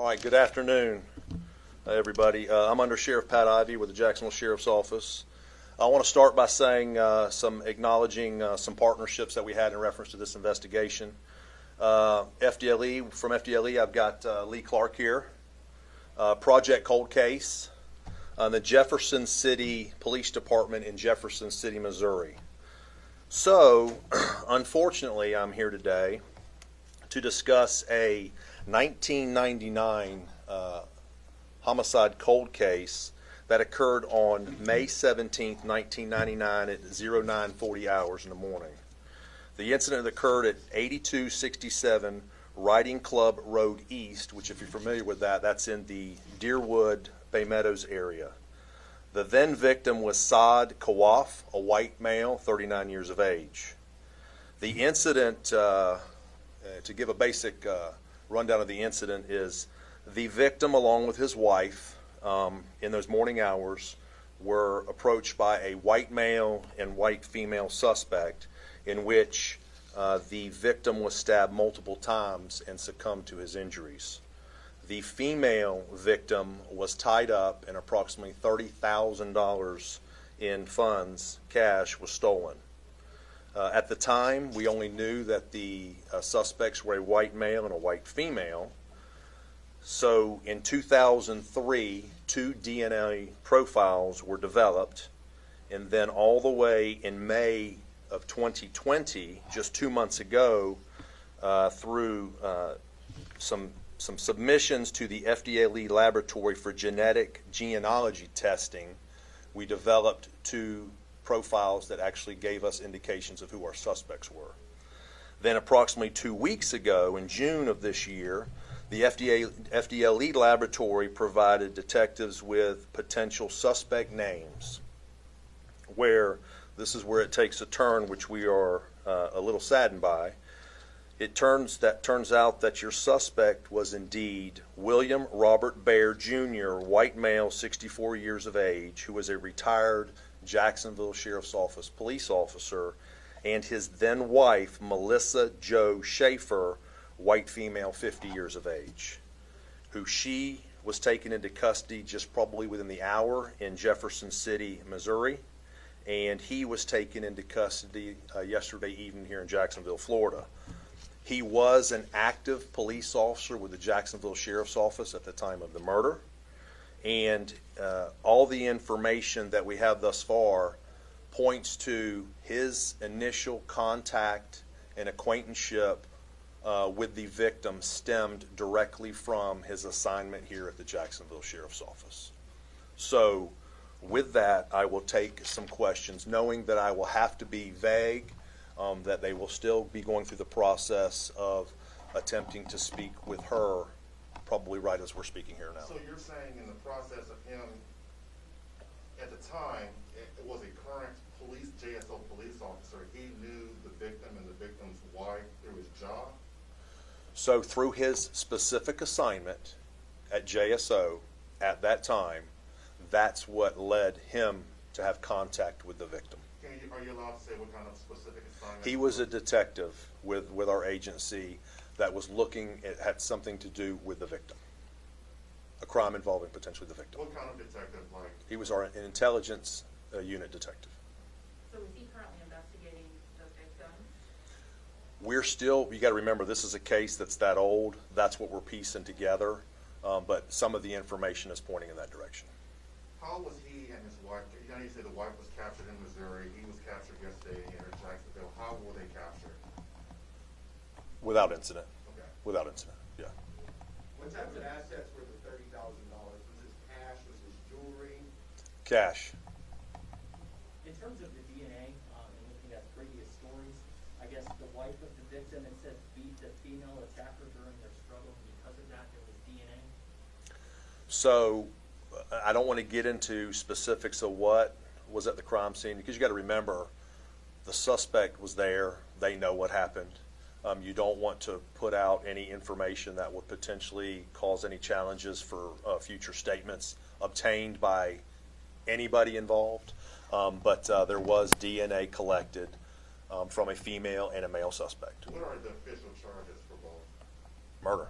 All right, good afternoon, everybody. I'm Under Sheriff Pat Ivey with the Jacksonville Sheriff's Office. I want to start by saying acknowledging some partnerships that we had in reference to this investigation. From FDLE, I've got Lee Clark here. Project Cold Case, the Jefferson City Police Department in Jefferson City, Missouri. So, unfortunately, I'm here today to discuss a 1999 homicide cold case that occurred on May 17, 1999 at 0940 hours in the morning. The incident occurred at 8267 Riding Club Road East, which, if you're familiar with that, that's in the Deerwood, Bay Meadows area. The then victim was Saad Kawaf, a white male, 39 years of age. The incident, to give a basic rundown of the incident, is the victim, along with his wife, in those morning hours, were approached by a white male and white female suspect, in which the victim was stabbed multiple times and succumbed to his injuries. The female victim was tied up, and approximately $30,000 in funds, cash, was stolen. At the time, we only knew that the suspects were a white male and a white female. So in 2003, 2 DNA profiles were developed, and then all the way in May of 2020, just 2 months ago, through some submissions to the FDLE laboratory for genetic genealogy testing, we developed 2 profiles that actually gave us indications of who our suspects were. Then approximately 2 weeks ago, in June of this year, the FDLE laboratory provided detectives with potential suspect names, where this is where it takes a turn, which we are a little saddened by. It turns out that your suspect was indeed William Robert Baer Jr., white male, 64 years of age, who was a retired Jacksonville Sheriff's Office police officer, and his then wife, Melissa Jo Schaefer, white female, 50 years of age, who she was taken into custody just probably within the hour in Jefferson City, Missouri, and he was taken into custody yesterday evening here in Jacksonville, Florida. He was an active police officer with the Jacksonville Sheriff's Office at the time of the murder, and all the information that we have thus far points to his initial contact and acquaintanceship with the victim stemmed directly from his assignment here at the Jacksonville Sheriff's Office. So with that, I will take some questions, knowing that I will have to be vague, that they will still be going through the process of attempting to speak with her, probably right as we're speaking here now. So you're saying in the process of him, at the time, it was a current JSO police officer, he knew the victim and the victim's wife through his job? So through his specific assignment at JSO at that time, that's what led him to have contact with the victim. Are you allowed to say what kind of specific assignment? He was a detective with our agency that was looking, it had something to do with the victim. A crime involving potentially the victim. What kind of detective? Like? He was an intelligence unit detective. So is he currently investigating the victim? We're still, you got to remember, this is a case that's that old. That's what we're piecing together. But some of the information is pointing in that direction. How was he and his wife, you know, you said the wife was captured in Missouri, he was captured yesterday here in Jacksonville. How were they captured? Without incident. Okay. Without incident, yeah. What types of assets were the $30,000? Was this cash? Was this jewelry? Cash. In terms of the DNA, and looking at previous stories, I guess the wife of the victim, it said beat the female attacker during their struggle, and because of that there was DNA? So, I don't want to get into specifics of what was at the crime scene, because you got to remember, the suspect was there, they know what happened. You don't want to put out any information that would potentially cause any challenges for future statements obtained by anybody involved. But there was DNA collected from a female and a male suspect. What are the official charges for both? Murder.